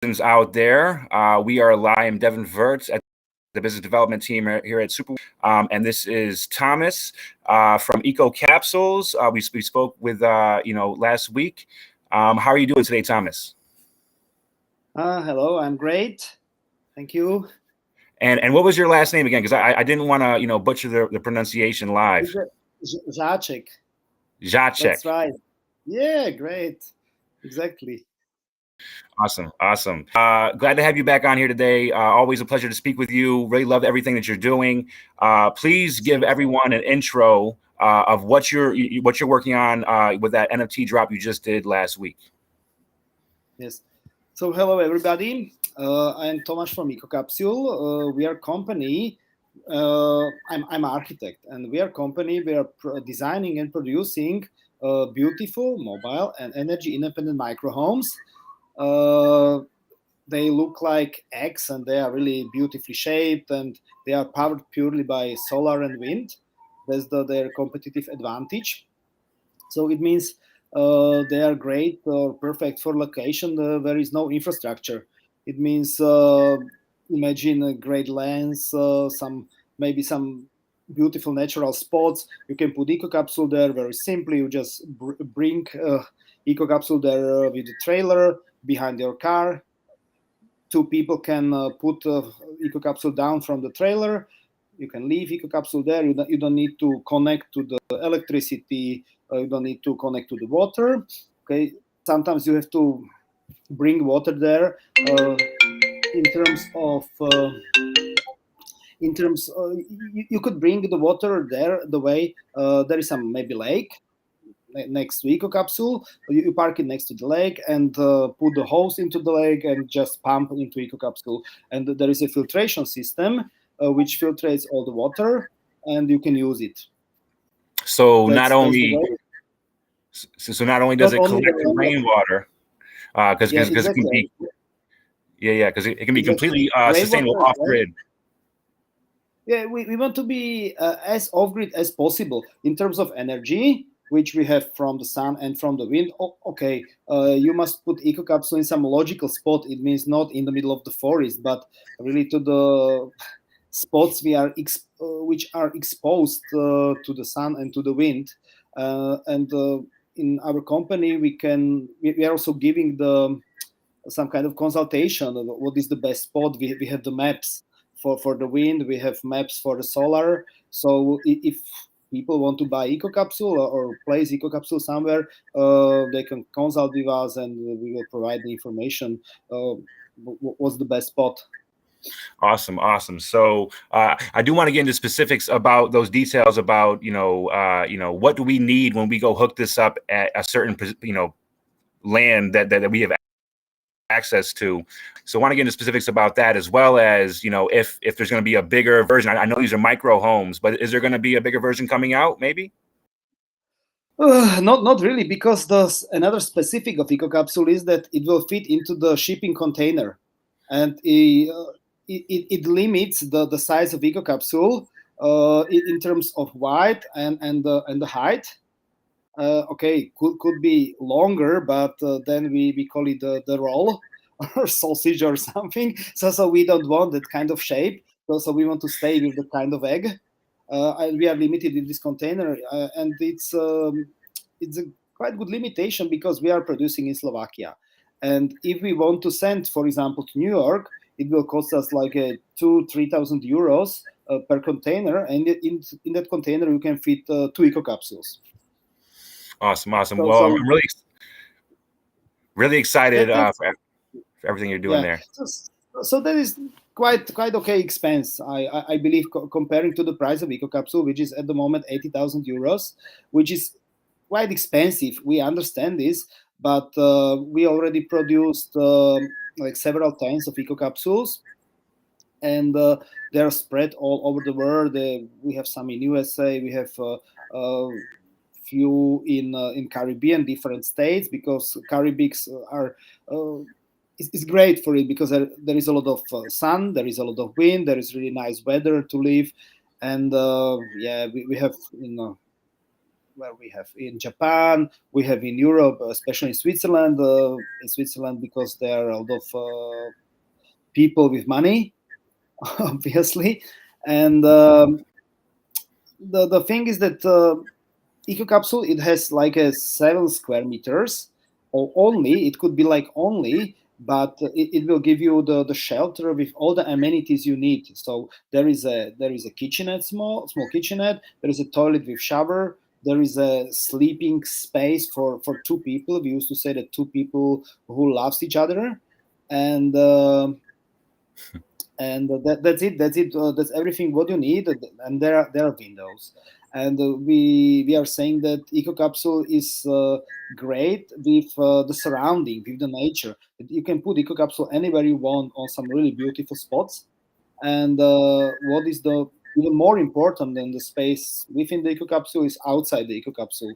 out there. We are live. I'm Devin Verts at the business development team here at Super. And this is Thomas from Eco Capsules. We spoke with last week. How are you doing today, Thomas? Hello, I'm great. Thank you. And what was your last name again? Because I didn't want to butcher the pronunciation live. Jacek. Jacek. That's right. Yeah, great. Exactly. Awesome. Glad to have you back on here today. Always a pleasure to speak with you. Really love everything that you're doing. Please give everyone an intro of what you're working on with that NFT drop you just did last week. Yes. So hello everybody. I'm Tomasz from EcoCapsule. We are a company. I'm an architect, and we are a company. We are designing and producing beautiful mobile and energy independent micro homes. They look like eggs, and they are really beautifully shaped, and they are powered purely by solar and wind. That's their competitive advantage. So it means they are great or perfect for location where there is no infrastructure. It means imagine a great lands, maybe some beautiful natural spots. You can put eco capsule there very simply. You just bring eco capsule there with the trailer behind your car. Two people can put eco capsule down from the trailer. You can leave eco capsule there. You don't need to connect to the electricity. You don't need to connect to the water. Okay. Sometimes you have to bring water there. In terms of you could bring the water there the way there is some maybe lake next to eco capsule. You park it next to the lake and put the hose into the lake and just pump into eco capsule. And there is a filtration system which filtrates all the water, and you can use it. So not only does it collect the rainwater, because it can be because it can be completely sustainable off grid. Yeah, we want to be as off grid as possible in terms of energy, which we have from the sun and from the wind. Okay, you must put eco capsule in some logical spot. It means not in the middle of the forest, but really to the spots which are exposed to the sun and to the wind. And in our company, we are also giving some kind of consultation of what is the best spot. We have the maps for the wind. We have maps for the solar. So if people want to buy eco capsule or place eco capsule somewhere, they can consult with us, and we will provide the information. What's the best spot? Awesome. So I do want to get into specifics about those details about what do we need when we go hook this up at a certain land that we have access to. So I want to get into specifics about that, as well as if there's going to be a bigger version. I know these are micro homes, but is there going to be a bigger version coming out maybe? Not really, because another specific of eco capsule is that it will fit into the shipping container, and it limits the size of eco capsule in terms of height and the height. Okay, could be longer, but then we call it the roll or sausage or something. So we don't want that kind of shape. So we want to stay with the kind of egg, and we are limited in this container, and it's a quite good limitation because we are producing in Slovakia, and if we want to send, for example, to New York, it will cost us like 2,000-3,000 euros per container, and in that container you can fit 2 eco capsules. Awesome. Well, I'm really excited for everything you're doing there. So that is quite okay expense, I believe, comparing to the price of eco capsule, which is at the moment 80,000 euros, which is quite expensive. We understand this, but we already produced like several tons of eco capsules, and they are spread all over the world. We have some in USA. We have few in Caribbean, different states, because Caribbeans are it's great for it because there is a lot of sun, there is a lot of wind, there is really nice weather to live, and we have where we have in Japan, we have in Europe, especially in Switzerland. In Switzerland, because there are a lot of people with money, obviously. And the thing is that EcoCapsule, it has like a 7 square meters, or only, it could be like only, but it will give you the shelter with all the amenities you need. So there is a kitchenette, small kitchenette. There is a toilet with shower. There is a sleeping space for 2 people. We used to say that 2 people who loves each other, and that's it. That's everything what you need. And there are windows. And we are saying that EcoCapsule is great with the surrounding, with the nature. You can put EcoCapsule anywhere you want on some really beautiful spots. And what is the even more important than the space within the EcoCapsule is outside the EcoCapsule.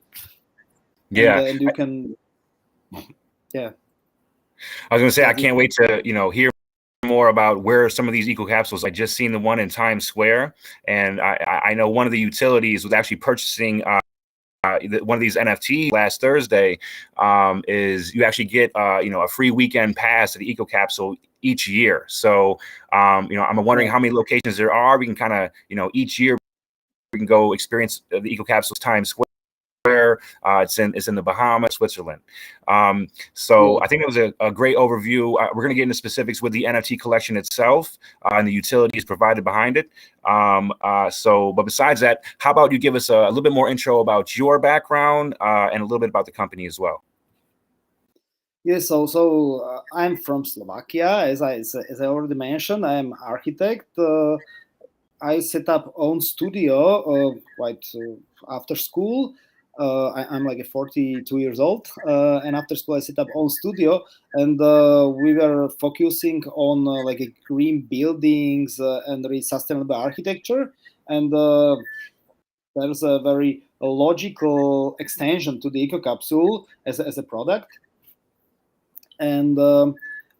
Yeah. And you can, yeah. I was going to say, I can't wait to, hear more about where some of these eco capsules. I just seen the one in Times Square, and I know one of the utilities was actually purchasing one of these NFTs last Thursday. Is you actually get a free weekend pass to the eco capsule each year. So I'm wondering how many locations there are. We can kind of each year we can go experience the eco capsules Times Square. It's in the Bahamas, Switzerland. So I think it was a great overview. We're going to get into specifics with the NFT collection itself and the utilities provided behind it. But besides that, how about you give us a little bit more intro about your background and a little bit about the company as well? Yes, so I'm from Slovakia, as I already mentioned. I'm architect. I set up own studio quite after school. I'm like 42 years old, and after school I set up own studio, and we were focusing on like green buildings and really sustainable architecture. And there's a very logical extension to the EcoCapsule as a product. And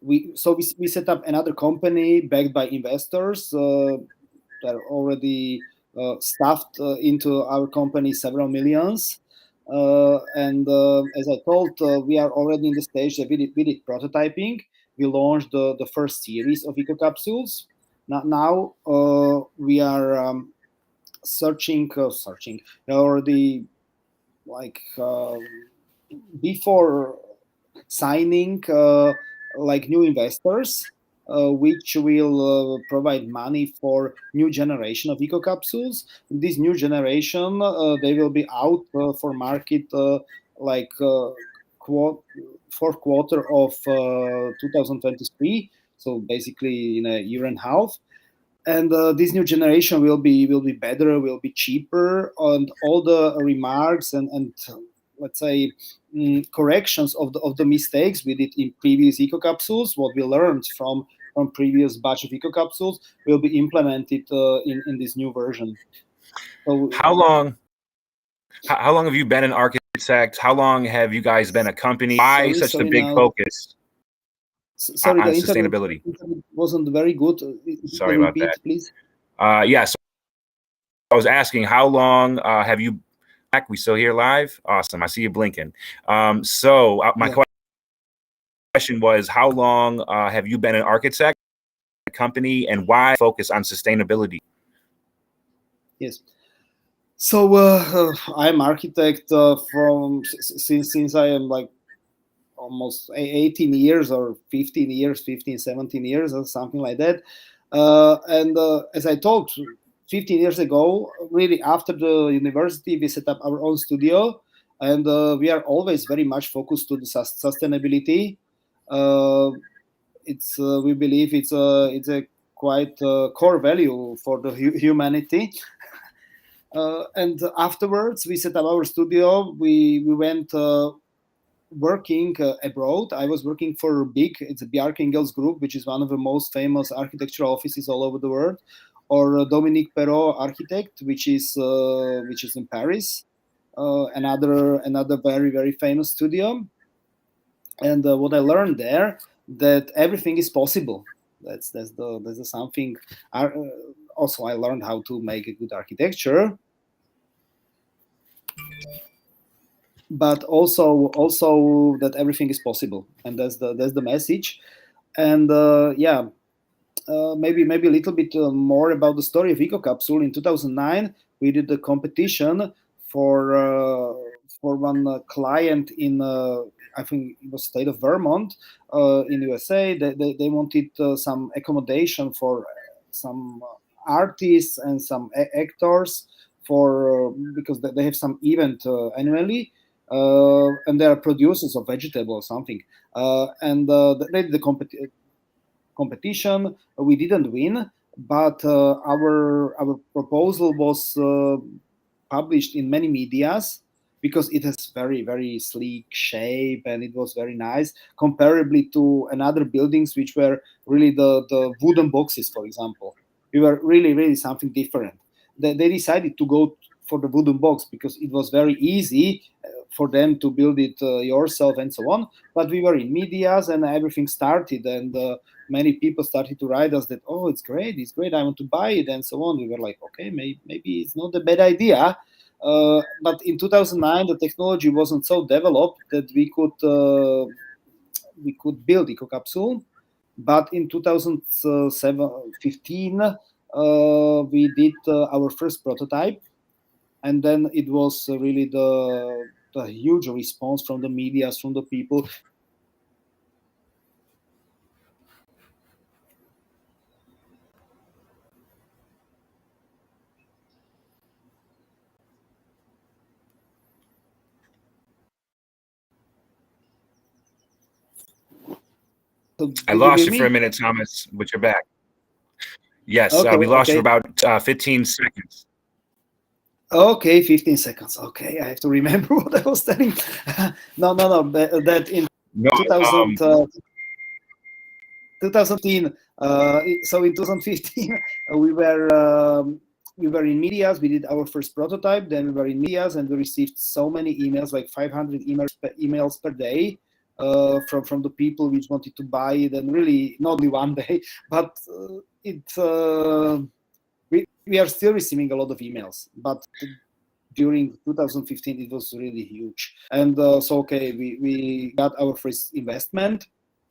we set up another company backed by investors that are already stuffed into our company several millions. And as I told, we are already in the stage that we did prototyping. We launched the first series of EcoCapsules. Now we are searching. We already like before signing like new investors, which will provide money for new generation of EcoCapsules. This new generation, they will be out for market like fourth quarter of 2023. So basically in a year and a half. And this new generation will be better, will be cheaper, and all the remarks and let's say corrections of the mistakes we did in previous EcoCapsules, what we learned from previous batch of EcoCapsules, will be implemented in this new version. So how long have you been an architect? How long have you guys been a company? Why such the big focus sorry, on the sustainability? internet wasn't very good. Sorry about that. Please. So I was asking, how long have you back? We still here live? Awesome. I see you blinking. My question was, how long have you been an architect, a company, and why focus on sustainability? Yes. So I'm architect from since I am like almost 18 years or 15 years, 15, 17 years or something like that. And as I told, 15 years ago, really after the university, we set up our own studio, and we are always very much focused to the sustainability. We believe it's a quite core value for the humanity. And afterwards, we set up our studio. We went working abroad. I was working for it's a Bjarke Ingels Group, which is one of the most famous architectural offices all over the world, or Dominique Perrault Architect, which is in Paris, another very very famous studio. And what I learned there, that everything is possible. That's the something. Also, I learned how to make a good architecture. but also that everything is possible, and that's the message. And maybe a little bit more about the story of EcoCapsule. In 2009, we did the competition for one client in I think it was state of Vermont in USA. They wanted some accommodation for some artists and some actors for because they have some event annually. And they are producers of vegetable or something, and they did the competition. We didn't win, but our proposal was published in many medias because it has very sleek shape and it was very nice, comparably to another buildings which were really the wooden boxes, for example. We were really something different. They decided to go for the wooden box because it was very easy for them to build it yourself and so on. But we were in medias and everything started, and many people started to write us that, oh, it's great, I want to buy it, and so on. We were like, okay, maybe it's not a bad idea. But in 2009, the technology wasn't so developed that we could build EcoCapsule. But in 2015, we did our first prototype, and then it was really the huge response from the media, from the people. So I did you lost hear you for a me? minute, Thomas, but you're back. Yes, Okay, we lost you for okay. about 15 seconds. Okay, 15 seconds. Okay, I have to remember what I was telling. No. That in No, 2000, 2015. So in 2015, we were in medias. We did our first prototype. Then we were in medias, and we received so many emails, like 500 emails per day, from the people which wanted to buy it. And really, not only one day, but we are still receiving a lot of emails. But during 2015, it was really huge. And so, okay, we got our first investment.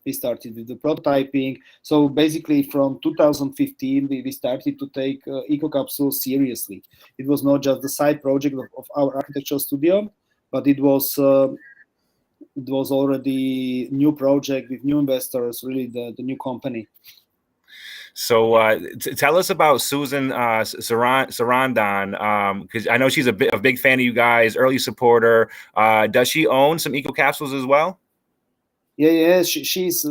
We started with the prototyping. So basically, from 2015, we started to take EcoCapsule seriously. It was not just the side project of our architectural studio, but it was already new project with new investors, really the new company. So tell us about Susan Sarandon, because I know she's a big fan of you guys, early supporter. Does she own some EcoCapsules as well? Yeah. She's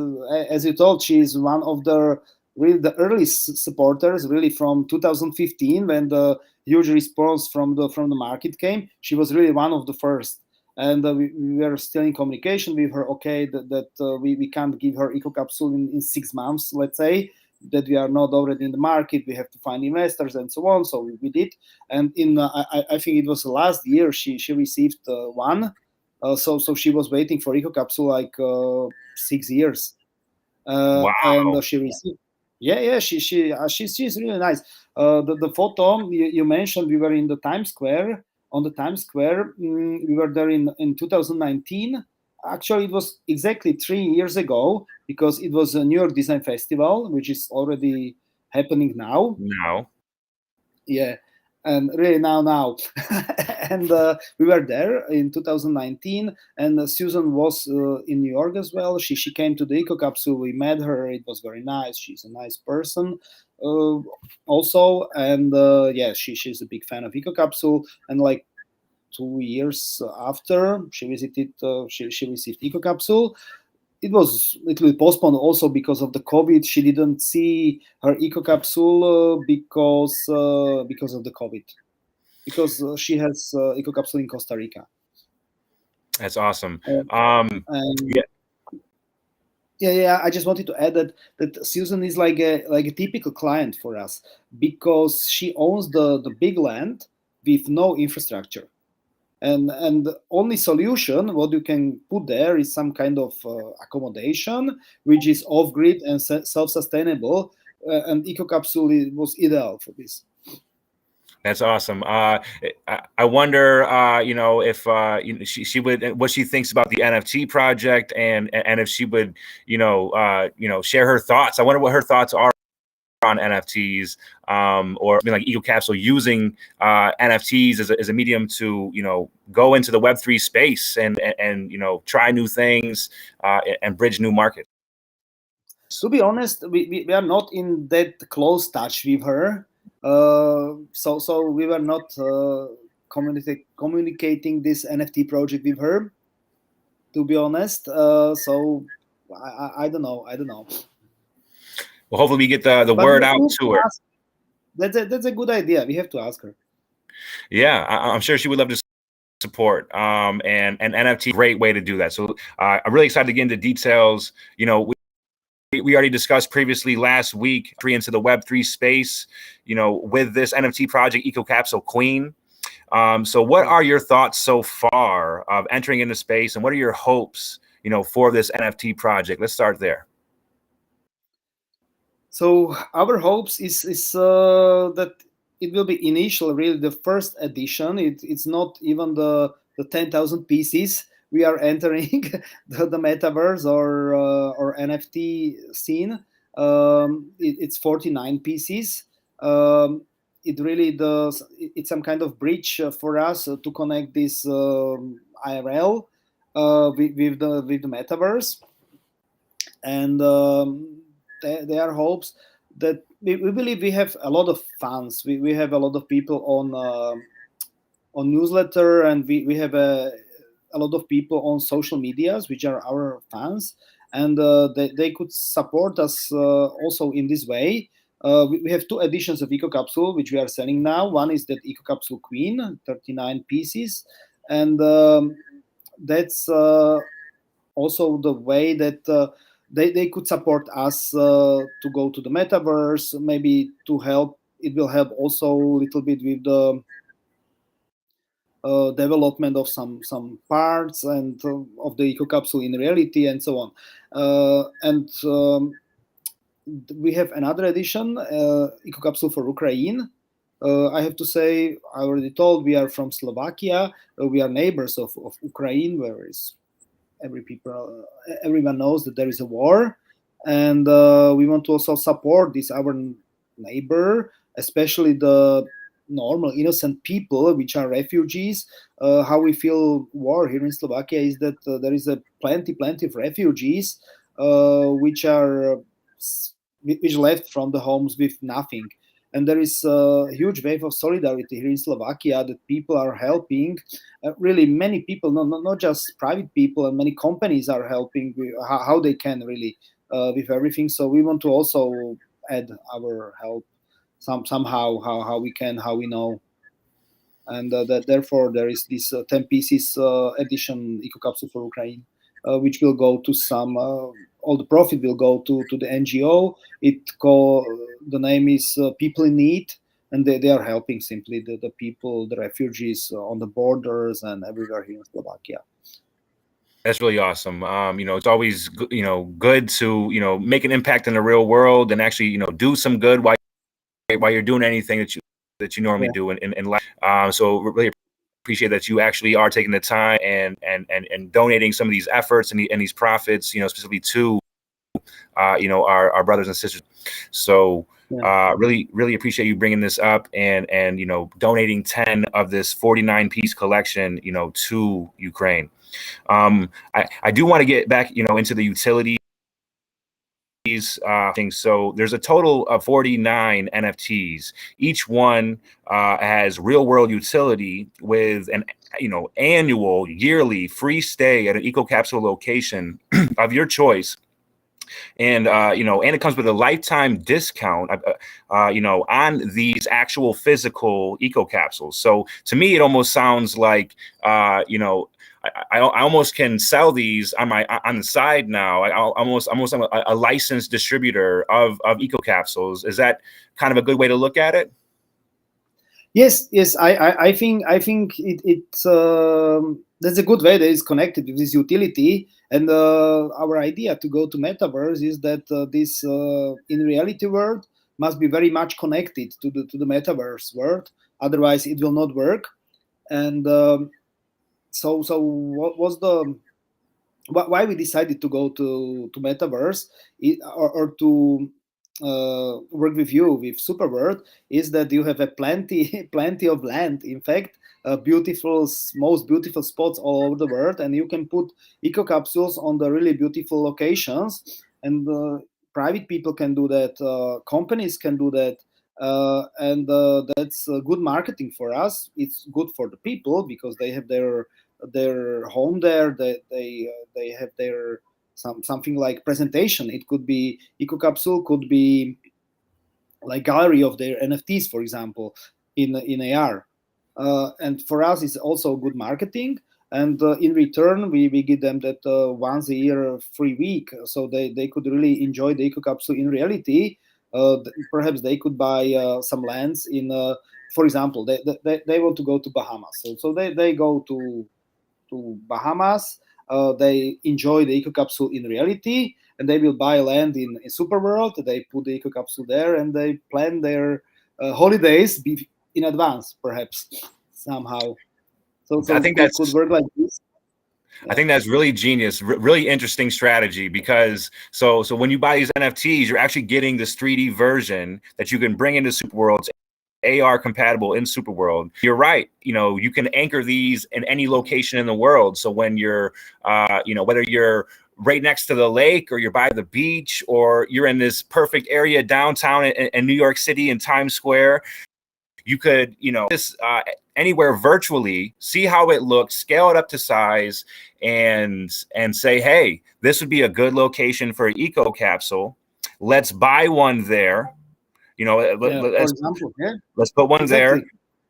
as you told, she's one of the really the early supporters, really from 2015 when the huge response from the market came. She was really one of the first, and we were still in communication with her. Okay, that we can't give her EcoCapsule in 6 months, let's say. That we are not already in the market, we have to find investors and so on. So we did, and in I think it was last year she received one. So she was waiting for EcoCapsule like 6 years, and Wow. she received. Yeah. She's really nice. The photo you mentioned, we were in the Times Square. On the Times Square, we were there in 2019. Actually, it was exactly 3 years ago because it was a New York Design Festival, which is already happening now. No. Yeah, and really now and we were there in 2019, and Susan was in New York as well. She came to the EcoCapsule. We met her. It was very nice. She's a nice person uh, also, and yeah, she's a big fan of EcoCapsule. And like 2 years after she visited, she received EcoCapsule. It was a little bit postponed also because of the COVID. She didn't see her EcoCapsule because of the COVID. Because she has EcoCapsule in Costa Rica. That's awesome. Um, Yeah. and yeah, I just wanted to add that Susan is like a typical client for us because she owns the big land with no infrastructure. And the only solution what you can put there is some kind of accommodation which is off grid and self-sustainable, and EcoCapsule was ideal for this. That's awesome. I wonder, if she would, what she thinks about the NFT project, and if she would, share her thoughts. I wonder what her thoughts are on NFTs, or like EcoCapsule using NFTs as a medium to go into the Web3 space and try new things and bridge new markets. To be honest, we are not in that close touch with her. So we were not communicating this NFT project with her. To be honest, so I don't know. Well, hopefully we get the But word out to her. That's a good idea. We have to ask her. Yeah, I'm sure she would love to support. And NFT, great way to do that. So I'm really excited to get into details. We already discussed previously last week, into the Web3 space, with this NFT project, EcoCapsule Queen. So what are your thoughts so far of entering into space, and what are your hopes, for this NFT project? Let's start there. So our hopes is that it will be initial, really the first edition. It's not even the 10,000 pieces we are entering the metaverse or NFT scene. It's 49 pieces. It really does. It's some kind of bridge for us to connect this IRL with the metaverse, and there are hopes that we believe we have a lot of fans. We have a lot of people on newsletter, and we have a lot of people on social medias which are our fans, and they could support us also in this way. We have two editions of EcoCapsule which we are selling now. One is that EcoCapsule Queen, 39 pieces, and that's also the way that they could support us to go to the metaverse, maybe to help. It will help also a little bit with the development of some parts and of the EcoCapsule in reality and so on. And we have another edition, EcoCapsule for Ukraine. I have to say, I already told, we are from Slovakia. We are neighbors of Ukraine, where is everyone knows that there is a war, and we want to also support this our neighbor, especially the normal innocent people which are refugees. How we feel war here in Slovakia is that there is a plenty of refugees which left from the homes with nothing. And there is a huge wave of solidarity here in Slovakia that people are helping. Really, many people, not just private people, and many companies are helping with how they can really with everything. So we want to also add our help somehow, how we can, how we know. And therefore there is this 10 pieces edition EcoCapsule for Ukraine, which will go to some. All the profit will go to the NGO. The name is People in Need, and they are helping simply the people, the refugees on the borders and everywhere here in Slovakia. That's really awesome. It's always good to make an impact in the real world and actually do some good while you're doing anything that you normally do in life. So really appreciate that you actually are taking the time and donating some of these efforts and these profits, specifically to our brothers and sisters. So really appreciate you bringing this up and donating 10 of this 49 piece collection to Ukraine. I do want to get back into the utilities. So there's a total of 49 NFTs. Each one has real world utility with an annual, yearly free stay at an EcoCapsule location of your choice. And and it comes with a lifetime discount on these actual physical EcoCapsules. So to me, it almost sounds like I almost can sell these on the side now. I almost am a licensed distributor of EcoCapsules. Is that kind of a good way to look at it? Yes. I think it's that's a good way that is connected with this utility. And our idea to go to metaverse is that this in reality world must be very much connected to the metaverse world. Otherwise, it will not work. And so what was the why we decided to go to metaverse, or to work with you with Superworld, is that you have a plenty plenty of land, in fact, most beautiful spots all over the world, and you can put eco capsules on the really beautiful locations. And private people can do that, companies can do that, and that's good marketing for us. It's good for the people because they have their home there. They have their something like presentation. It could be eco capsule, could be like gallery of their NFTs, for example, in AR. And for us, it's also good marketing. And in return, we give them that once a year free week, so they could really enjoy the eco capsule in reality. Perhaps they could buy some lands in, for example, they want to go to Bahamas, so they go to Bahamas. They enjoy the eco capsule in reality, and they will buy land in Superworld. They put the eco capsule there, and they plan their holidays in advance, perhaps somehow. So I it think that's could work like this. I think that's really genius, really interesting strategy, because so when you buy these NFTs, you're actually getting this 3D version that you can bring into Superworlds, AR compatible in Superworld. You're right. You can anchor these in any location in the world. So when you're, whether you're right next to the lake, or you're by the beach, or you're in this perfect area downtown in New York City in Times Square, you could, this anywhere virtually, see how it looks, scale it up to size, and say, hey, this would be a good location for an eco capsule. Let's buy one there. Let's put one there.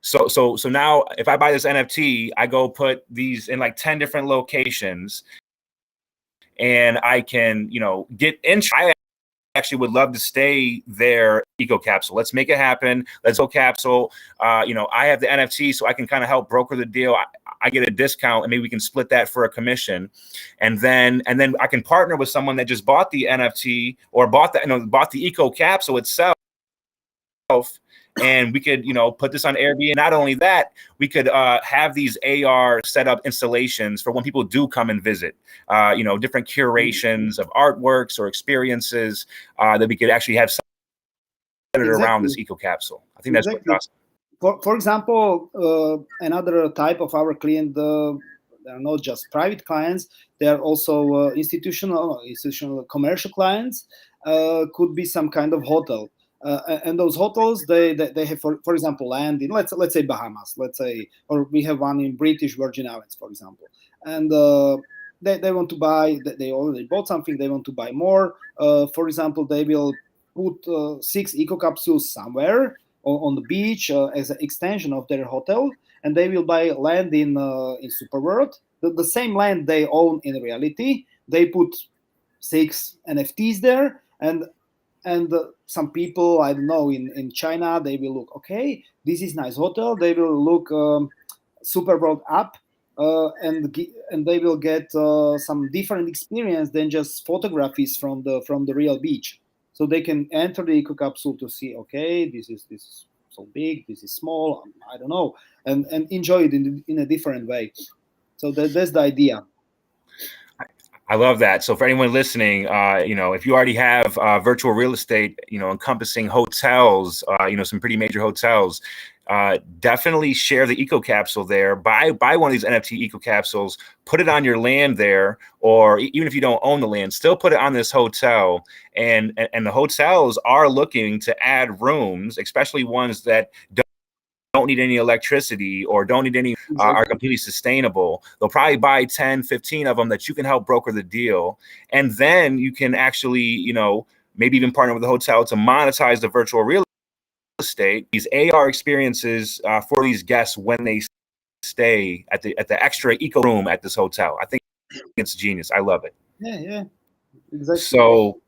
So now if I buy this NFT, I go put these in like 10 different locations, and I can, get in. I actually would love to stay there. Eco capsule. Let's make it happen. Let's go capsule. I have the NFT, so I can kind of help broker the deal. I get a discount, and maybe we can split that for a commission. And then I can partner with someone that just bought the NFT, or bought the eco capsule itself. And we could, put this on Airbnb. Not only that, we could have these AR setup installations for when people do come and visit, different curations of artworks or experiences that we could actually have centered around this eco capsule. I think that's really awesome. For example, another type of our client, they're not just private clients, they are also institutional commercial clients. Could be some kind of hotel. And those hotels, they have, for example, land in, let's say Bahamas, or we have one in British Virgin Islands, for example. And they want to buy, they already bought something, they want to buy more. For example, they will put 6 eco capsules somewhere on the beach as an extension of their hotel, and they will buy land in Superworld, the same land they own in reality. They put 6 NFTs there, and some people, I don't know, in China, they will look, okay, this is nice hotel. They will look Superworld app, and they will get some different experience than just photographies from the real beach. So they can enter the eco capsule to see, okay, this is so big, this is small, I don't know, and enjoy it in a different way. So that's the idea. I love that. So for anyone listening, if you already have virtual real estate, encompassing hotels, some pretty major hotels, definitely share the eco capsule there. Buy one of these NFT eco capsules, put it on your land there, or even if you don't own the land, still put it on this hotel. And the hotels are looking to add rooms, especially ones that don't need any electricity or don't need any, are completely sustainable. They'll probably buy 10, 15 of them that you can help broker the deal. And then you can actually, maybe even partner with the hotel to monetize the virtual real estate, these AR experiences for these guests when they stay at the extra eco room at this hotel. I think it's genius. I love it. Yeah, exactly. So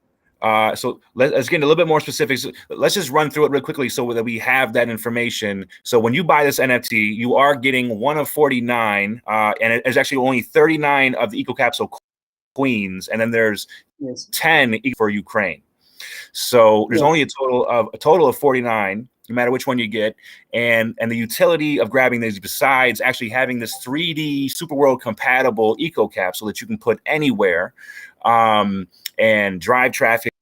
let's get into a little bit more specifics. Let's just run through it real quickly so that we have that information. So when you buy this NFT, you are getting one of 49, and there's actually only 39 of the eco capsule queens, and then there's 10 for Ukraine. So there's only a total of 49. no matter which one you get. And the utility of grabbing these, besides actually having this 3D super world compatible eco capsule that you can put anywhere, and drive traffic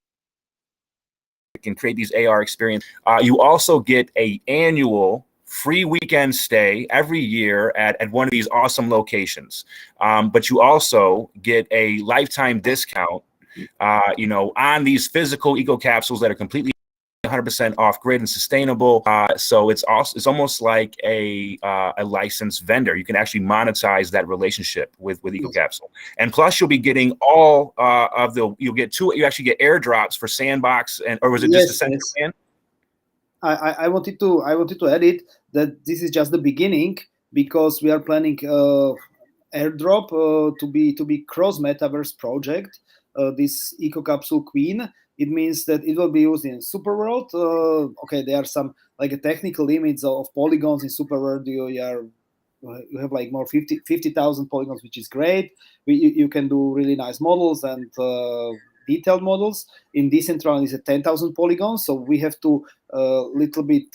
and create these AR experience. You also get a annual free weekend stay every year at one of these awesome locations. But you also get a lifetime discount, on these physical eco capsules that are completely 100% off grid and sustainable. So it's almost like a licensed vendor. You can actually monetize that relationship with EcoCapsule. And plus you'll be getting all you actually get airdrops for Sandbox, or was it just Essential Land? I wanted to add it that this is just the beginning, because we are planning airdrop to be cross metaverse project. This EcoCapsule Queen, it means that it will be used in Superworld. Okay, there are some like technical limits of polygons in Superworld. You have like more 50,000 polygons, which is great. You can do really nice models and detailed models. In Decentraland is a 10,000 polygons, so we have to little bit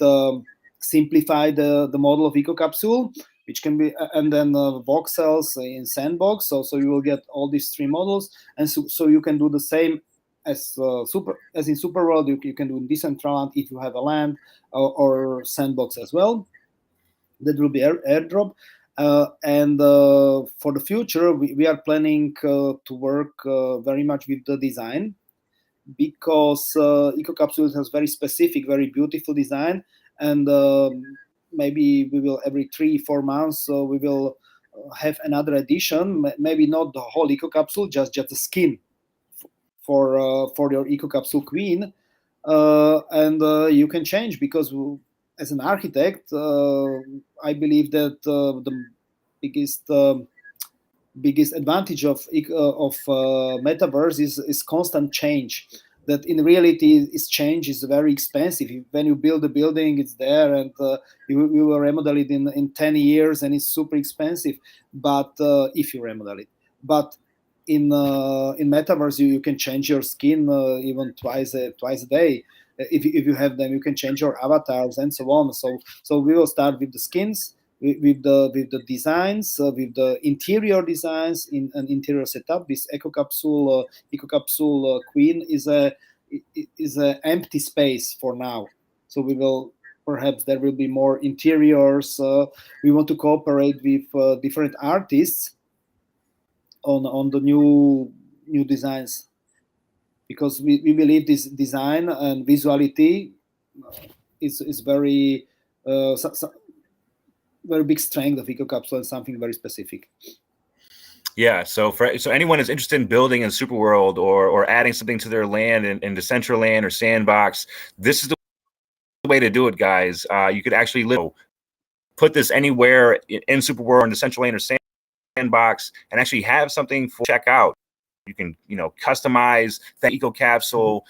simplify the model of EcoCapsule, which can be, and then voxels in Sandbox. So you will get all these three models, and so you can do the same as in Superworld. You can do in Decentraland if you have a land, or Sandbox as well. That will be airdrop. And for the future, we are planning to work very much with the design, because EcoCapsule has very specific, very beautiful design, and maybe we will every 3-4 months we will have another edition. Maybe not the whole EcoCapsule, just the skin for your EcoCapsule Queen, and you can change, because as an architect, I believe that the biggest advantage of metaverse is constant change. That in reality, change is very expensive. When you build a building, it's there, and you will remodel it in 10 years, and it's super expensive. But if you remodel it, but in metaverse, you can change your skin even twice a day. If you have them, you can change your avatars and so on. So we will start with the skins, with the designs, with the interior designs in an interior setup. This EcoCapsule Queen is a empty space for now. So we will, perhaps there will be more interiors. We want to cooperate with different artists on the new designs, because we believe this design and visuality is very very big strength of EcoCapsule, and something very specific. Yeah, so anyone who's interested in building in Superworld or adding something to their land in Decentraland or Sandbox, this is the way to do it, guys. You could actually put this anywhere in Superworld, in Decentraland or Sandbox, and actually have something for check out. You can, customize the EcoCapsule,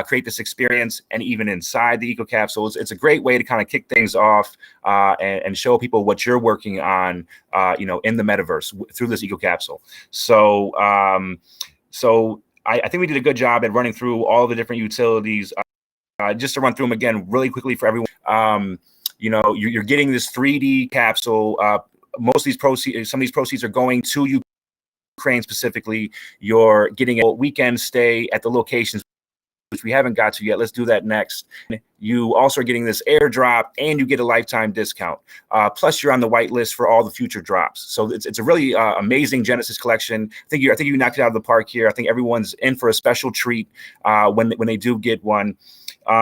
create this experience, and even inside the EcoCapsule, it's a great way to kind of kick things off and show people what you're working on, in the metaverse through this EcoCapsule. So, I think we did a good job at running through all the different utilities. Just to run through them again really quickly for everyone. You're getting this 3D capsule. Most of these proceeds, some of these proceeds are going to Ukraine specifically. You're getting a weekend stay at the locations, which we haven't got to yet. Let's do that next. You also are getting this airdrop, and you get a lifetime discount. Plus, you're on the whitelist for all the future drops. So it's a really amazing Genesis collection. I think you knocked it out of the park here. I think everyone's in for a special treat when they do get one.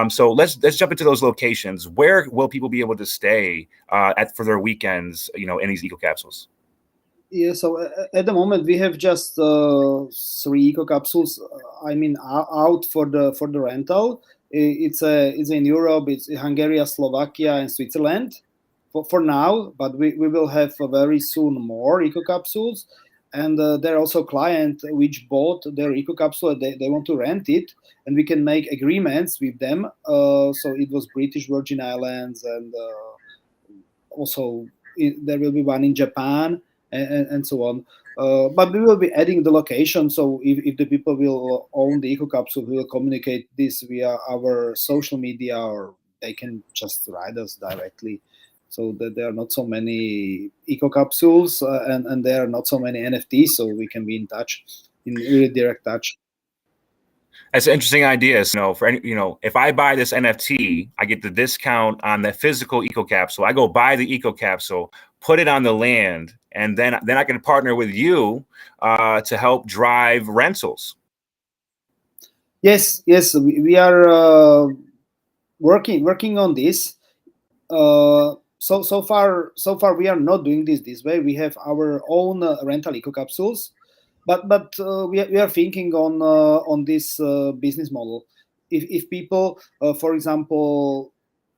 So let's jump into those locations. Where will people be able to stay for their weekends, in these EcoCapsules? Yeah, so at the moment we have just 3 EcoCapsules. Out for the rental. It's in Europe. It's Hungary, Slovakia, and Switzerland for now. But we will have very soon more EcoCapsules. And there are also clients which bought their EcoCapsule. They want to rent it, and we can make agreements with them. So it was British Virgin Islands, and also there will be one in Japan, and so on. But we will be adding the location. So if the people will own the EcoCapsule, we will communicate this via our social media or they can just write us directly. So that there are not so many eco capsules, and there are not so many NFTs, so we can be in touch, in really direct touch. That's an interesting idea. So, for any, if I buy this NFT, I get the discount on the physical eco capsule. I go buy the eco capsule, put it on the land, and then I can partner with you to help drive rentals. Yes, we are working on this. So far we are not doing this way. We have our own rental eco capsules, but we are thinking on this business model. If people, for example,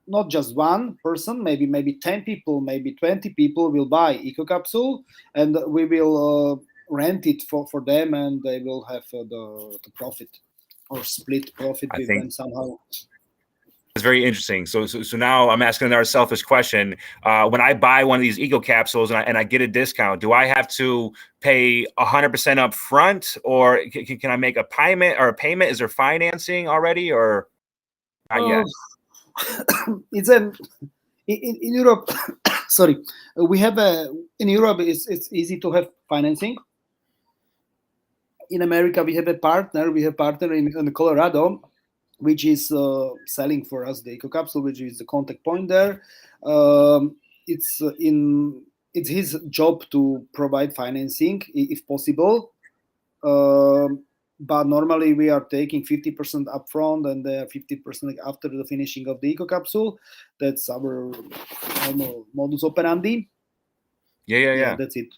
not just one person, maybe 10 people, maybe 20 people will buy eco capsule, and we will rent it for them, and they will have the profit, or split profit I with think them somehow. it's very interesting. So now I'm asking another selfish question. When I buy one of these eco capsules and I get a discount, do I have to pay 100% up front, or can I make a payment? Is there financing already, or not yet? It's in Europe. Sorry, we have in Europe. It's easy to have financing. In America, we have a partner. We have partner in Colorado, which is selling for us the eco capsule, which is the contact point there. It's it's his job to provide financing if possible. But normally we are taking 50% upfront and 50% after the finishing of the eco capsule. That's our normal modus operandi. Yeah. That's it.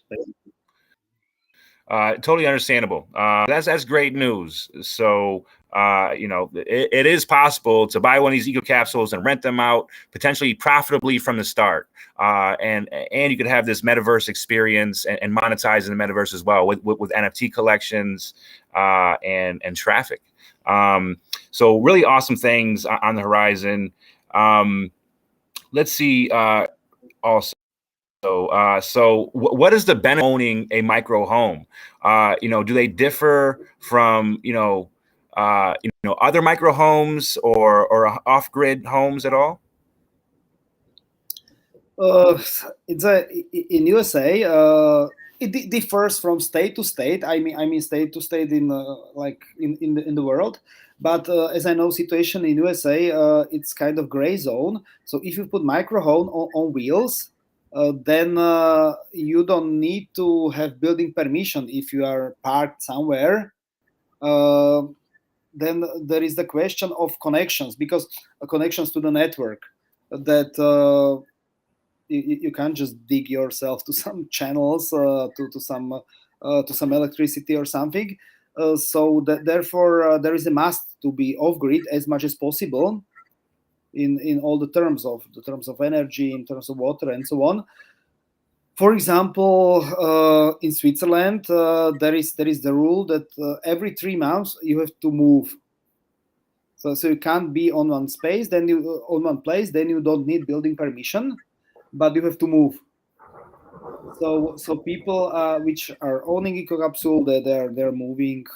Totally understandable. That's great news. So it is possible to buy one of these eco capsules and rent them out potentially profitably from the start, and you could have this metaverse experience and monetize in the metaverse as well with NFT collections and traffic. So really awesome things on the horizon. Let's see. Also. So what is the benefit of owning a micro home? Do they differ from other micro homes or off-grid homes at all? It's in USA. It differs from state to state. I mean state to state in like in the world. But as I know, situation in USA, it's kind of gray zone. So if you put micro home on wheels, then you don't need to have building permission if you are parked somewhere. Then there is the question of connections, because connections to the network, that you can't just dig yourself to some channels, to some electricity or something. So therefore there is a must to be off grid as much as possible in all the terms of energy, in terms of water, and so on. For example, in Switzerland, there is the rule that every 3 months you have to move. So you can't be on one space, then on one place, then you don't need building permission, but you have to move. So people which are owning eco capsule, they're moving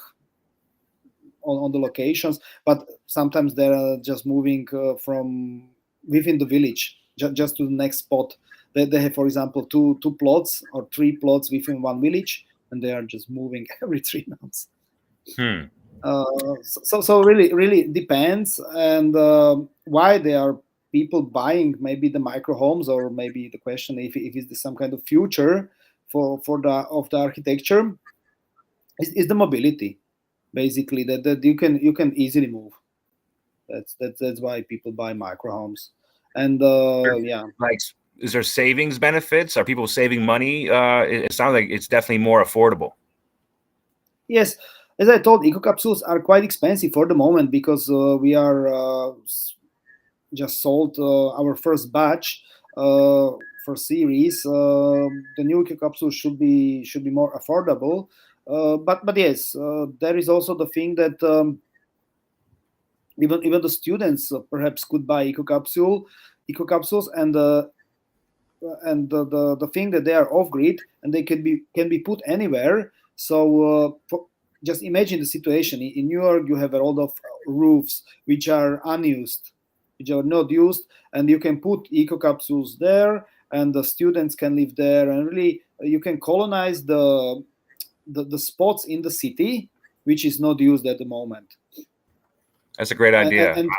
on the locations, but sometimes they're just moving from within the village just to the next spot. They have, for example, two plots or 3 plots within one village, and they are just moving every 3 months. So really depends, and why there are people buying maybe the micro homes, or maybe the question if it's some kind of future for the architecture is the mobility, basically, that you can easily move. That's why people buy micro homes. And like, is there savings benefits? Are people saving money? It sounds like it's definitely more affordable. Yes, as I told, eco capsules are quite expensive for the moment, because we are just sold our first batch for series. The new eco capsule should be more affordable. But yes, there is also the thing that even the students perhaps could buy eco capsules, and the thing that they are off grid and they can be put anywhere. So just imagine the situation in New York. You have a lot of roofs which are unused, which are not used, and you can put eco capsules there, and the students can live there, and really you can colonize the spots in the city which is not used at the moment. That's a great idea. And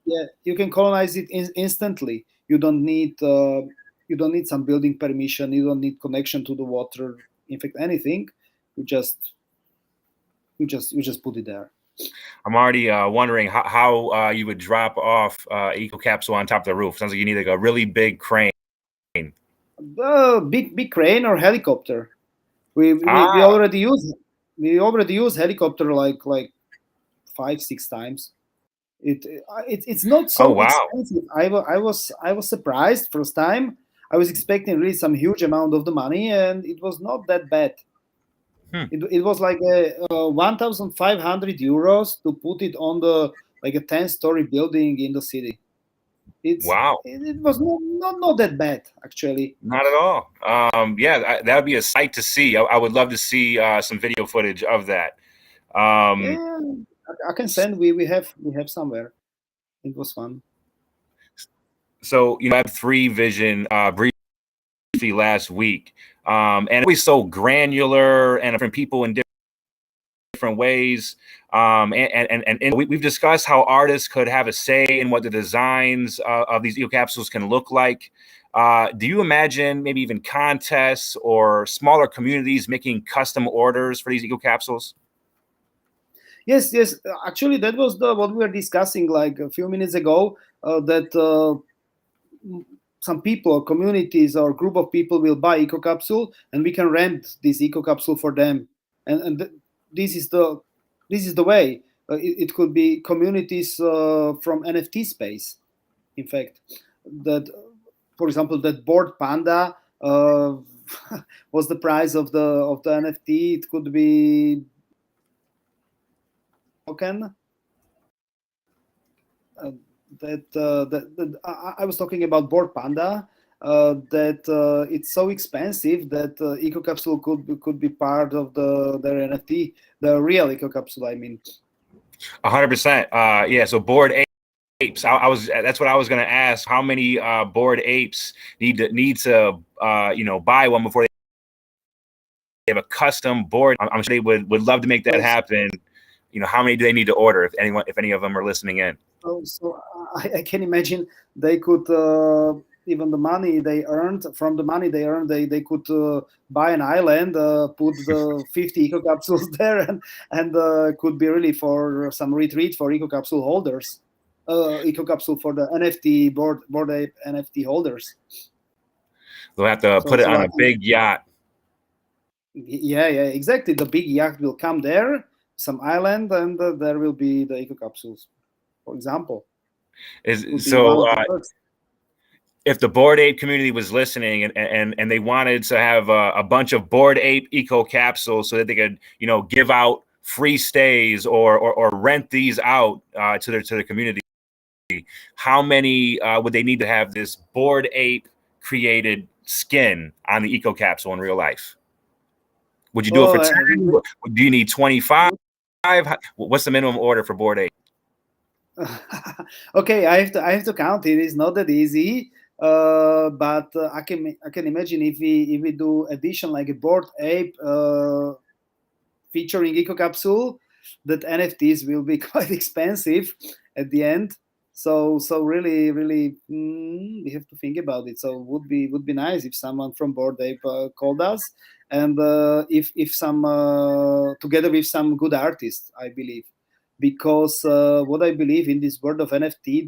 yeah, you can colonize it instantly. You don't need some building permission. You don't need connection to the water. In fact, anything. You just put it there. I'm already wondering how you would drop off eco capsule on top of the roof. Sounds like you need like a really big crane. Big crane or helicopter. We already use helicopter like 5-6 times. It's not so expensive. I was surprised first time. I was expecting really some huge amount of the money, and it was not that bad. It was like 1,500 euros to put it on the like a 10-story building in the city. It was not that bad, actually. Not at all. Yeah, that would be a sight to see. I would love to see some video footage of that. Yeah, I can send. We have somewhere. It was fun. So I had 3 Vision briefly last week, and it's always so granular and different people in different ways. And we've discussed how artists could have a say in what the designs of these eco capsules can look like. Do you imagine maybe even contests or smaller communities making custom orders for these eco capsules? Yes. Actually, that was what we were discussing like a few minutes ago. That some people or communities or group of people will buy eco capsule, and we can rent this eco capsule for them. And this is the way. It could be communities from NFT space. In fact, that, for example, that board panda was the price of the NFT. It could be token. I was talking about board panda. That it's so expensive that eco capsule could be part of their NFT, the real eco capsule. I mean, 100%. Yeah. So bored apes. That's what I was going to ask. How many bored apes need to buy one before they have a custom board? I'm sure they would love to make that happen. How many do they need to order if any of them are listening in? So I can imagine they could even the money they earned they could buy an island, put the 50 eco capsules there, and could be really for some retreat for eco capsule holders, eco capsule for the NFT board ape NFT holders. They'll have to put it on a big yacht. Yeah, exactly. The big yacht will come there, some island, and there will be the eco capsules, for example. If the Bored Ape community was listening and they wanted to have a bunch of Bored Ape eco capsules so that they could give out free stays or rent these out to their community, how many would they need to have this Bored Ape created skin on the eco capsule in real life? Would you do it for 10? Do you need 25? What's the minimum order for Bored Ape? Okay, I have to count. It is not that easy, but I can imagine if we do edition like a Bored Ape featuring eco capsule, that NFTs will be quite expensive at the end. So really we have to think about it. So would be nice if someone from Bored Ape called us, and if some together with some good artists, I believe. Because what I believe in this world of NFT,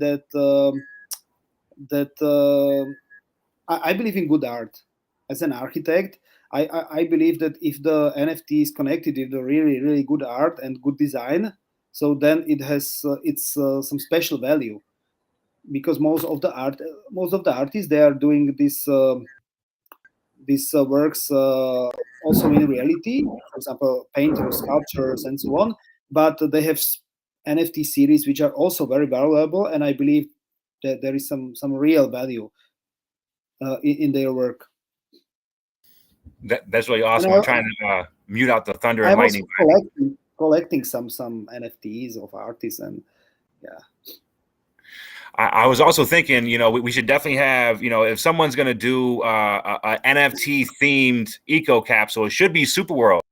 I believe in good art. As an architect, I believe that if the NFT is connected with the really good art and good design, so then it has some special value. Because most of the artists, they are doing this works also in reality, for example, painters, sculptors, and so on. But they have NFT series which are also very valuable, and I believe that there is some real value in their work. That's really awesome. I'm trying to mute out the thunder and lightning. I'm collecting some NFTs of artists, and yeah. I was also thinking, we should definitely have, if someone's going to do a NFT themed eco capsule, it should be Super World.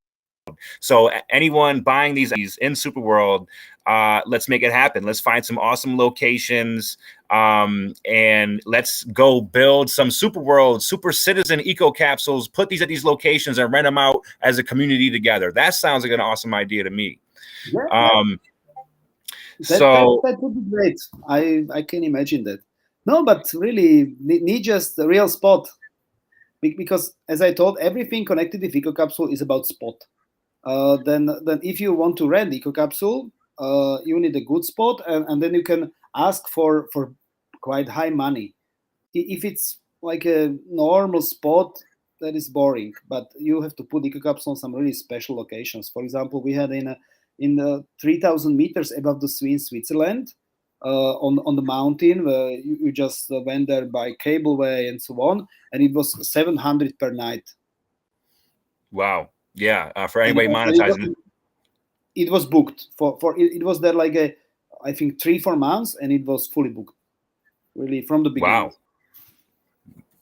So anyone buying these in Super World, let's make it happen. Let's find some awesome locations, and let's go build some Super World, Super Citizen eco capsules. Put these at these locations and rent them out as a community together. That sounds like an awesome idea to me. Yeah. That would be great. I can imagine that. No, but really need just a real spot, because as I told, everything connected with EcoCapsule is about spot. Then if you want to rent EcoCapsule, you need a good spot, and then you can ask for quite high money. If it's like a normal spot, that is boring, but you have to put EcoCapsule on some really special locations. For example, we had in 3,000 meters above the sea in Switzerland, on the mountain, where you just went there by cableway and so on, and it was 700 per night. Wow. Yeah. For anybody monetizing it was booked for it was there like I think 3-4 months, and it was fully booked, really, from the beginning. Wow.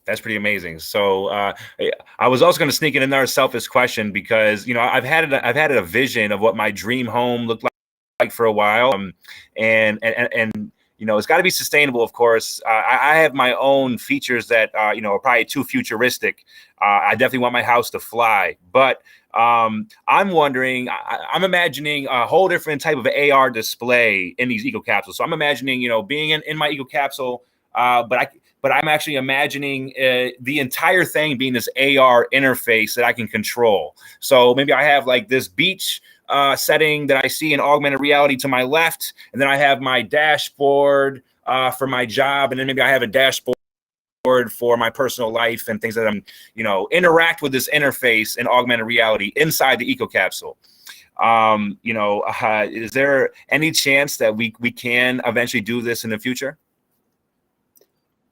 That's pretty amazing. So I was also going to sneak in another selfish question, because I've had a vision of what my dream home looked like for a while, and it's got to be sustainable, of course. I have my own features that are probably too futuristic. I definitely want my house to fly, but I'm wondering, I'm imagining a whole different type of AR display in these eco capsules. So I'm imagining being in my eco capsule, but I'm actually imagining the entire thing being this AR interface that I can control. So maybe I have like this beach setting that I see in augmented reality to my left, and then I have my dashboard for my job, and then maybe I have a dashboard for my personal life and things that I'm, interact with this interface in augmented reality inside the eco capsule. Is there any chance that we can eventually do this in the future?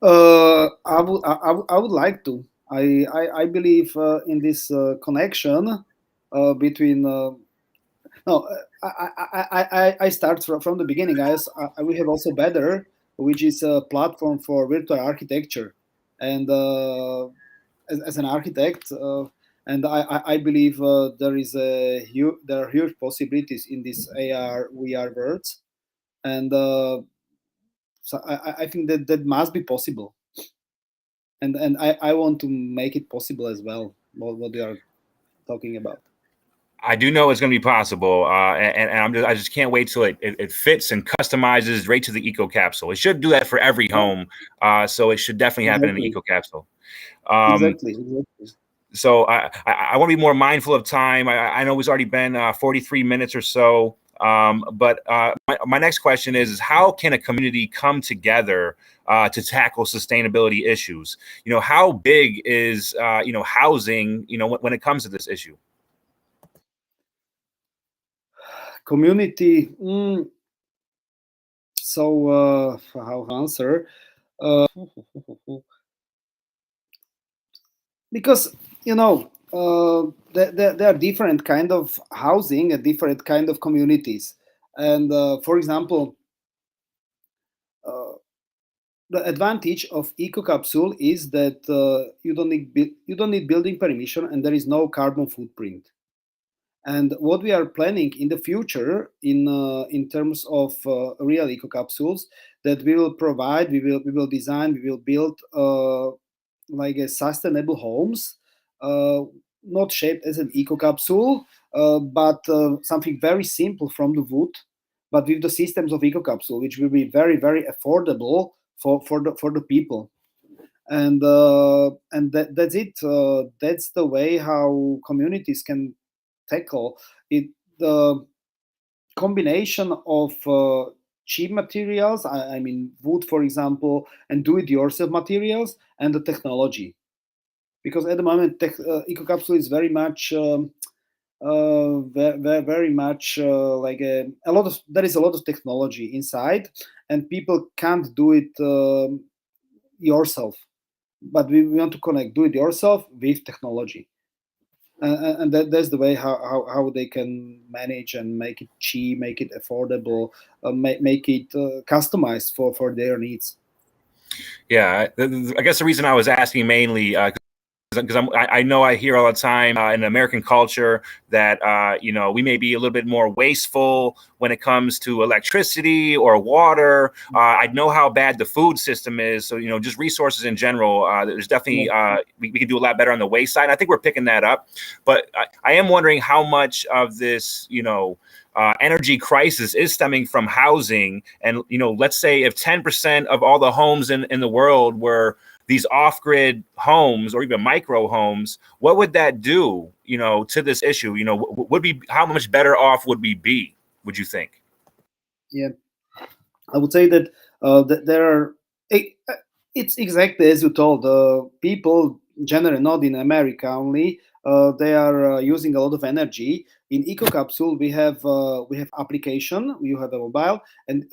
I would like to. I believe in this connection between. No, I start from the beginning. We have also Better, which is a platform for virtual architecture, and as an architect, and I believe there are huge possibilities in this AR VR worlds, and so I think that must be possible, and I want to make it possible as well. What they are talking about. I do know it's going to be possible, and I just can't wait till it fits and customizes right to the eco capsule. It should do that for every home, so it should definitely happen in the eco capsule. Exactly. So I want to be more mindful of time. I know it's already been 43 minutes or so, but my next question is how can a community come together to tackle sustainability issues? How big is housing when it comes to this issue? Community. So how to answer? Because there are different kind of housing and different kind of communities, and for example, the advantage of EcoCapsule is that you don't need building permission, and there is no carbon footprint. And what we are planning in the future, in terms of real EcoCapsules, that we will provide, we will design, we will build like a sustainable homes, not shaped as an EcoCapsule, but something very simple from the wood, but with the systems of EcoCapsule, which will be very very affordable for the people. And that's it. That's the way how communities can tackle it. The combination of cheap materials, I mean wood, for example, and do-it-yourself materials, and the technology. Because at the moment, EcoCapsule is very much, very much like a lot of, there is a lot of technology inside, and people can't do it yourself. But we want to connect do it yourself with technology. That's the way how they can manage and make it cheap, make it affordable, make it customized for their needs. Yeah, I guess the reason I was asking mainly because I know I hear all the time in American culture that we may be a little bit more wasteful when it comes to electricity or water. I know how bad the food system is, so just resources in general. There's definitely we can do a lot better on the waste side. I think we're picking that up, but I am wondering how much of this energy crisis is stemming from housing. And let's say if 10% of all the homes in the world were these off-grid homes or even micro homes, what would that do, to this issue? How much better off would we be, would you think? Yeah, I would say that that there are. It's exactly as you told. People generally, not in America only, they are using a lot of energy. In EcoCapsule, we have application. You have a mobile, and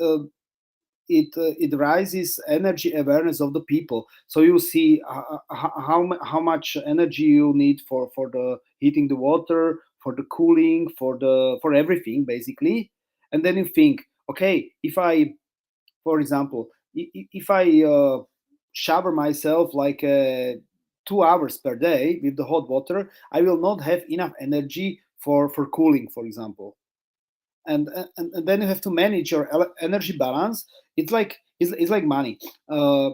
it raises energy awareness of the people. So you see how much energy you need for the heating the water, for the cooling, for everything basically. And then you think, okay, if I, for example, if I shower myself like 2 hours per day with the hot water, I will not have enough energy for cooling, for example. And then you have to manage your energy balance. It's like money. uh,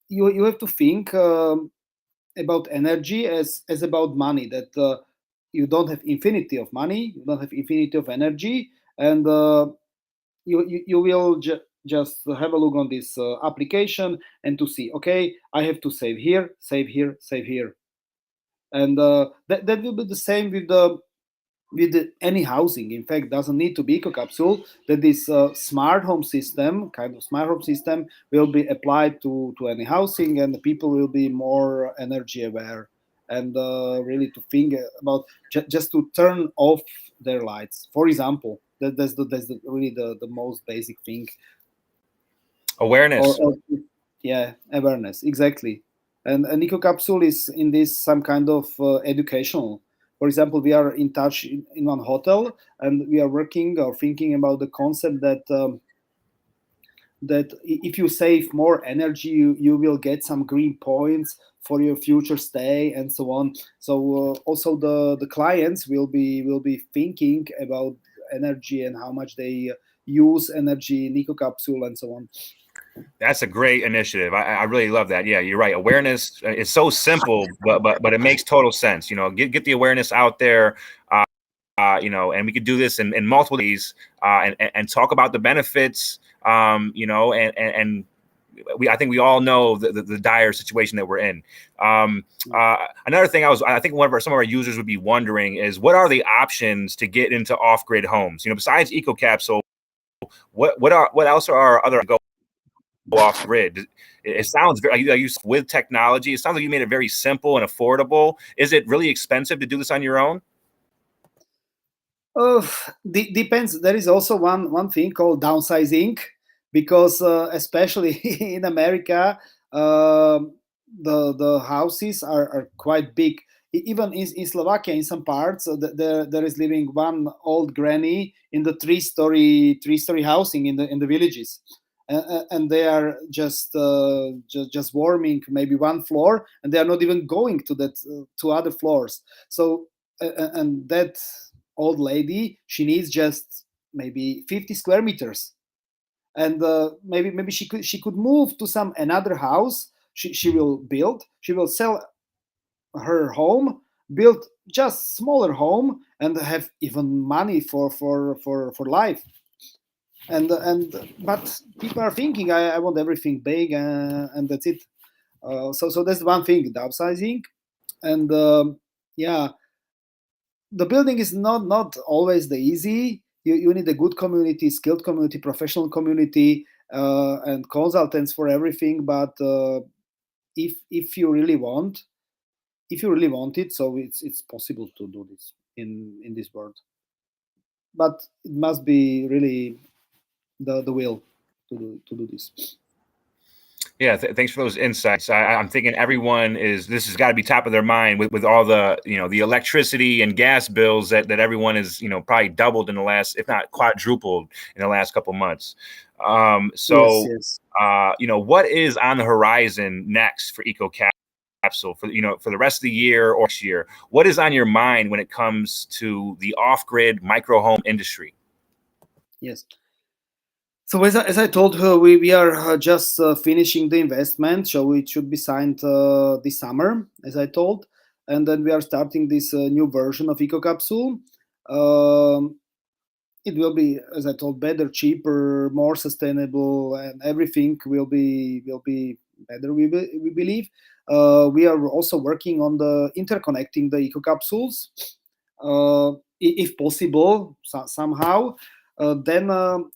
you have to think about energy as about money, that you don't have infinity of money, you don't have infinity of energy. And you will just have a look on this application and to see, okay, I have to save here, save here, save here. And that will be the same with any housing. In fact, doesn't need to be EcoCapsule. That this smart home system, kind of smart home system, will be applied to any housing, and the people will be more energy aware and really to think about just to turn off their lights, for example. That's really the most basic thing. Awareness. Or yeah, awareness, exactly. And EcoCapsule is in this some kind of educational. For example, we are in touch in one hotel, and we are working or thinking about the concept that if you save more energy, you will get some green points for your future stay and so on. So also the clients will be thinking about energy and how much they use energy in EcoCapsule and so on. That's a great initiative. I really love that. Yeah, you're right. Awareness is so simple, but it makes total sense. Get the awareness out there. And we could do this in multiple ways, and talk about the benefits. And I think we all know the dire situation that we're in. Another thing I think some of our users would be wondering is, what are the options to get into off-grid homes? Besides EcoCapsule, what else are other go off grid? It sounds very, with technology, it sounds like you made it very simple and affordable. Is it really expensive to do this on your own? Depends. There is also one thing called downsizing, because especially in America, the houses are quite big. Even in Slovakia, in some parts, there is living one old granny in the three story housing in the villages. And they are just warming maybe one floor, and they are not even going to that to other floors. So and that old lady, she needs just maybe 50 square meters. And maybe she could move to some another house. She will build, she will sell her home, build just smaller home, and have even money for life. And but people are thinking, I want everything big, and that's it. So that's one thing, downsizing. And yeah, the building is not always the easy. You need a good community, skilled community, professional community, and consultants for everything. But if you really want, it, so it's possible to do this in this world. But it must be really the will to do this. Yeah, thanks for those insights. I'm thinking this has got to be top of their mind with all the, the electricity and gas bills that everyone is, probably doubled in the last, if not quadrupled in the last couple months. Yes, So, yes. what is on the horizon next for EcoCapsule for the rest of the year or next year? What is on your mind when it comes to the off-grid micro home industry? Yes. So as I told her, we are just finishing the investment, so it should be signed this summer, as I told, and then we are starting this new version of EcoCapsule. Um, it will be, as I told, better, cheaper, more sustainable, and everything will be better. We believe. We are also working on the interconnecting the EcoCapsules, if possible, somehow. Then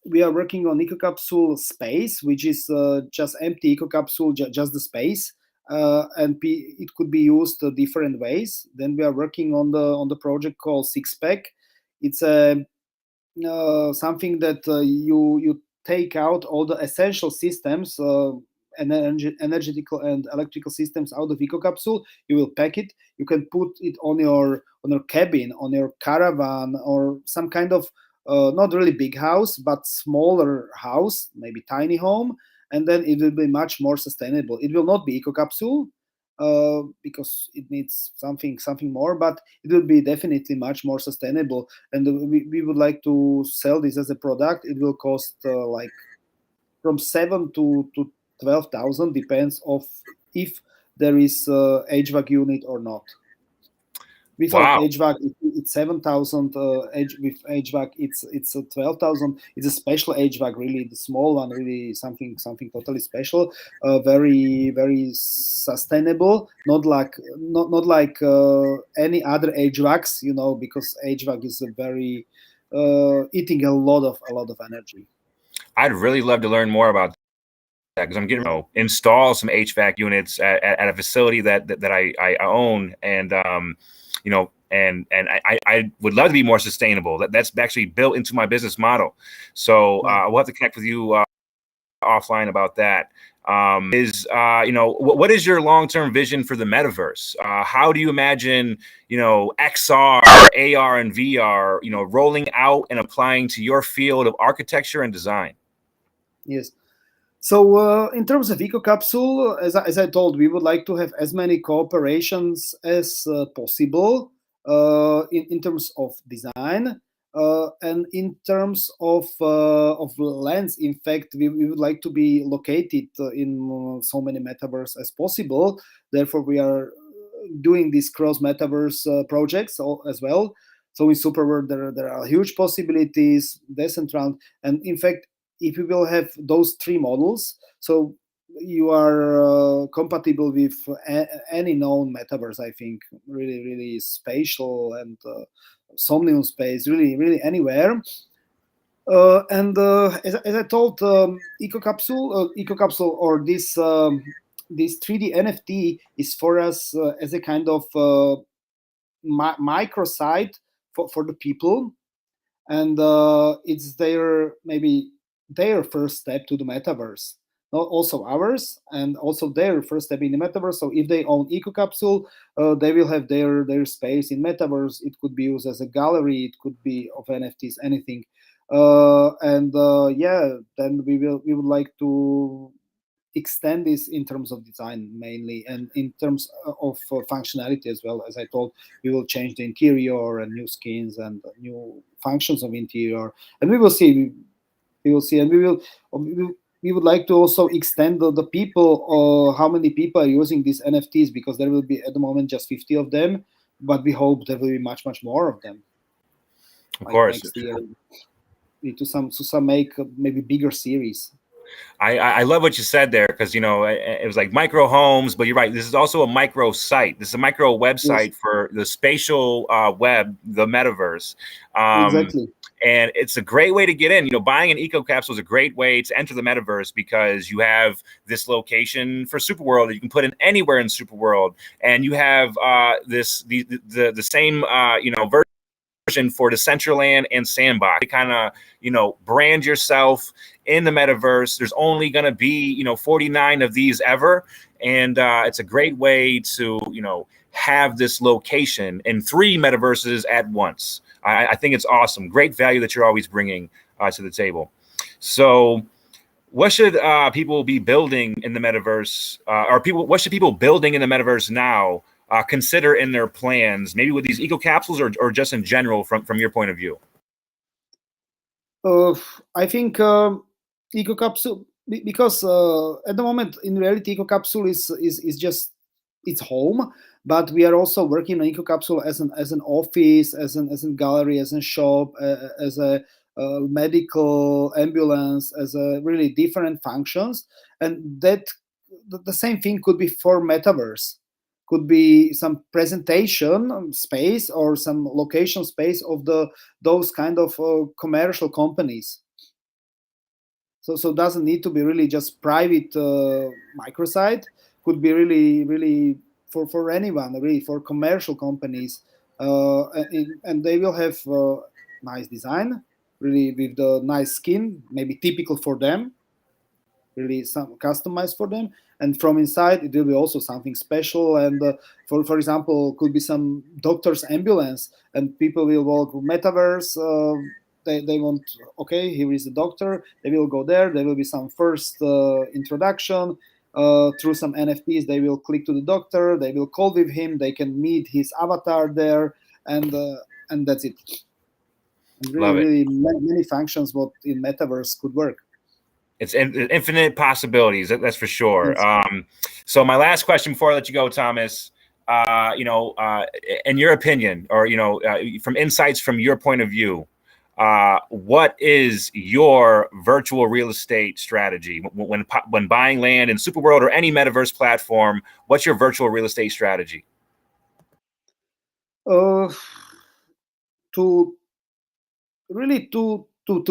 we are working on EcoCapsule space, which is just empty EcoCapsule, just the space, it could be used different ways. Then we are working on the project called Six Pack. It's a something that you take out all the essential systems, energetical and electrical systems out of EcoCapsule. You will pack it. You can put it on your cabin, on your caravan, or some kind of not really big house, but smaller house, maybe tiny home, and then it will be much more sustainable. It will not be EcoCapsule because it needs something more, but it will be definitely much more sustainable. And we would like to sell this as a product. It will cost like from 7 to 12,000, depends of if there is HVAC unit or not. Without Wow. HVAC, it's 7,000. With HVAC, it's 12,000. It's a special HVAC, really the small one, really something totally special. Very sustainable. Not like any other HVACs, because HVAC is a very eating a lot of energy. I'd really love to learn more about that because I'm getting to install some HVAC units at a facility that I own, and I would love to be more sustainable. That's actually built into my business model. So we'll have to connect with you offline about that. What is your long-term vision for the metaverse? How do you imagine, XR, AR, and VR, rolling out and applying to your field of architecture and design? Yes. So in terms of EcoCapsule, as I told, we would like to have as many cooperations as possible in terms of design and in terms of lands. In fact, we would like to be located in so many metaverse as possible. Therefore, we are doing these cross metaverse projects as well. So in Superworld, there are huge possibilities, Decentraland, and in fact, if you will have those three models, so you are compatible with any known metaverse. I think really spatial and somnium space, really anywhere. As I told, EcoCapsule or this 3D NFT is for us as a kind of microsite for the people, and it's maybe their first step to the metaverse, not also ours, and also their first step in the metaverse. So if they own EcoCapsule, they will have their space in metaverse. It could be used as a gallery, it could be of NFTs, anything. Then we would like to extend this in terms of design mainly, and in terms of functionality as well. As I told, we will change the interior and new skins and new functions of interior, and we will see, and we would like to also extend the people, or how many people are using these NFTs, because there will be at the moment just 50 of them, but we hope there will be much more of them. Of Like course. next year, to some make maybe bigger series. I love what you said there, because it was like micro homes, but you're right. This is also a micro site. This is a micro website Yes. for the spatial web, the metaverse. Exactly. And it's a great way to get in. Buying an EcoCapsule is a great way to enter the metaverse, because you have this location for Superworld that you can put in anywhere in Superworld, and you have the same version for Decentraland and Sandbox. To kind of, brand yourself in the metaverse. There's only going to be, 49 of these ever. And it's a great way to, have this location in 3 metaverses at once. I think it's awesome. Great value that you're always bringing to the table. So what should people be building in the metaverse? What should people building in the metaverse now consider in their plans, maybe with these eco capsules or just in general from your point of view? I think eco capsule, because at the moment in reality eco capsule is just its home, but we are also working on eco capsule as an office, as a gallery, as a shop, as a medical ambulance, as a really different functions. And that the same thing could be for metaverse, could be some presentation space or some location space of those kind of commercial companies. So doesn't need to be really just private microsite, could be really for anyone, really for commercial companies, and they will have nice design, really with the nice skin, maybe typical for them, really some customized for them, and from inside it will be also something special. And for example, could be some doctor's ambulance, and people will walk metaverse. They want, okay, here is the doctor. They will go there. There will be some first introduction through some NFTs. They will click to the doctor. They will call with him. They can meet his avatar there, and that's it. And really many functions what in metaverse could work. It's infinite possibilities. That's for sure. So my last question before I let you go, Thomas, in your opinion, or from insights from your point of view, what is your virtual real estate strategy when buying land in Superworld or any metaverse platform? What's your virtual real estate strategy? To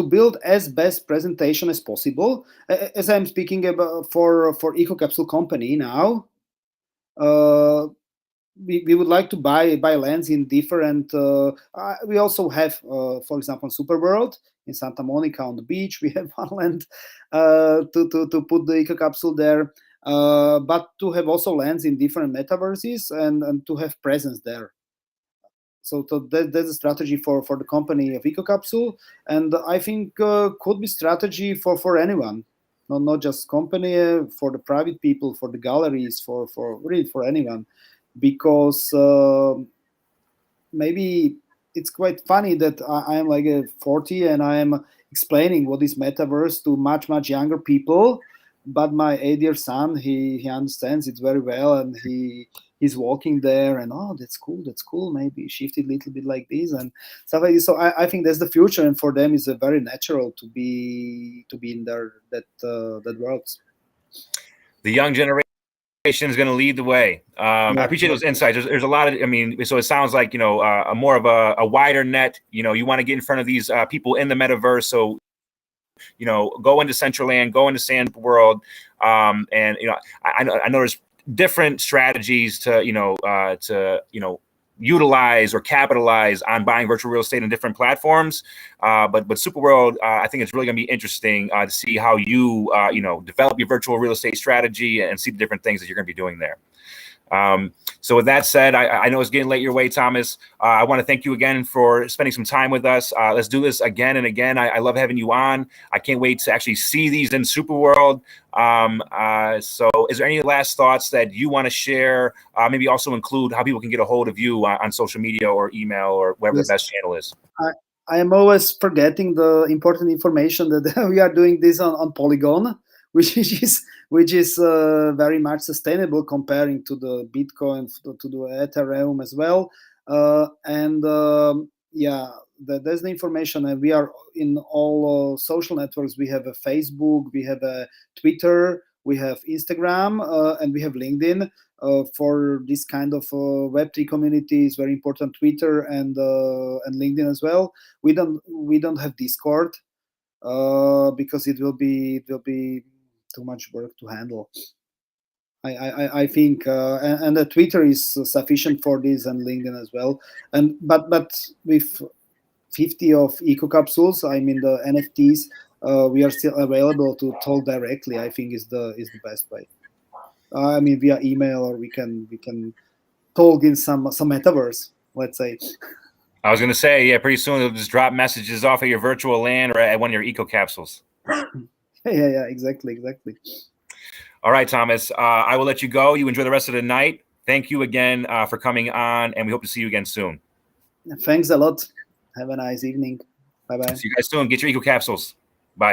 build as best presentation as possible, as I'm speaking about for eco capsule company now. We would like to buy lands in different. We also have, for example, Superworld in Santa Monica on the beach. We have one land to put the eco capsule there, but to have also lands in different metaverses and to have presence there. So that's a strategy for the company of eco capsule, and I think could be strategy for anyone, not just company, for the private people, for the galleries, for really for anyone. Because maybe it's quite funny that I am like 40 and I am explaining what is metaverse to much younger people, but my 8-year son, he understands it very well, and he's walking there and that's cool, maybe shift it a little bit like this and stuff like this. So I think that's the future, and for them it's very natural to be in that world. The young generation is going to lead the way. I appreciate those insights. There's a lot of, so it sounds like, a more of a wider net, you want to get in front of these people in the metaverse. So, go into Decentraland, go into Sand World. And, I know there's different strategies to utilize or capitalize on buying virtual real estate on different platforms. But Superworld, I think it's really going to be interesting to see how you, develop your virtual real estate strategy and see the different things that you're going to be doing there. So with that said, I know it's getting late your way, Thomas. I want to thank you again for spending some time with us. Let's do this again and again. I love having you on. I can't wait to actually see these in Superworld. So is there any last thoughts that you want to share? Maybe also include how people can get a hold of you on social media or email or whatever the best channel is. I am always forgetting the important information that we are doing this on Polygon, which is very much sustainable comparing to the Bitcoin, to the Ethereum as well. That's the information, and we are in all social networks. We have a Facebook, we have a Twitter, we have Instagram, and we have LinkedIn. For this kind of Web3 community is very important. Twitter and LinkedIn as well. We don't have Discord because it will be too much work to handle. I think, and the Twitter is sufficient for this, and LinkedIn as well. And but with 50 of eco capsules. I mean the NFTs. We are still available to talk directly. I think is the best way. I mean via email, or we can talk in some metaverse. Let's say. I was going to say, yeah, pretty soon they'll just drop messages off of your virtual LAN or at one of your eco capsules. Yeah, exactly. All right, Thomas, I will let you go. You enjoy the rest of the night. Thank you again for coming on, and we hope to see you again soon. Thanks a lot. Have a nice evening. Bye-bye. See you guys soon. Get your eco capsules.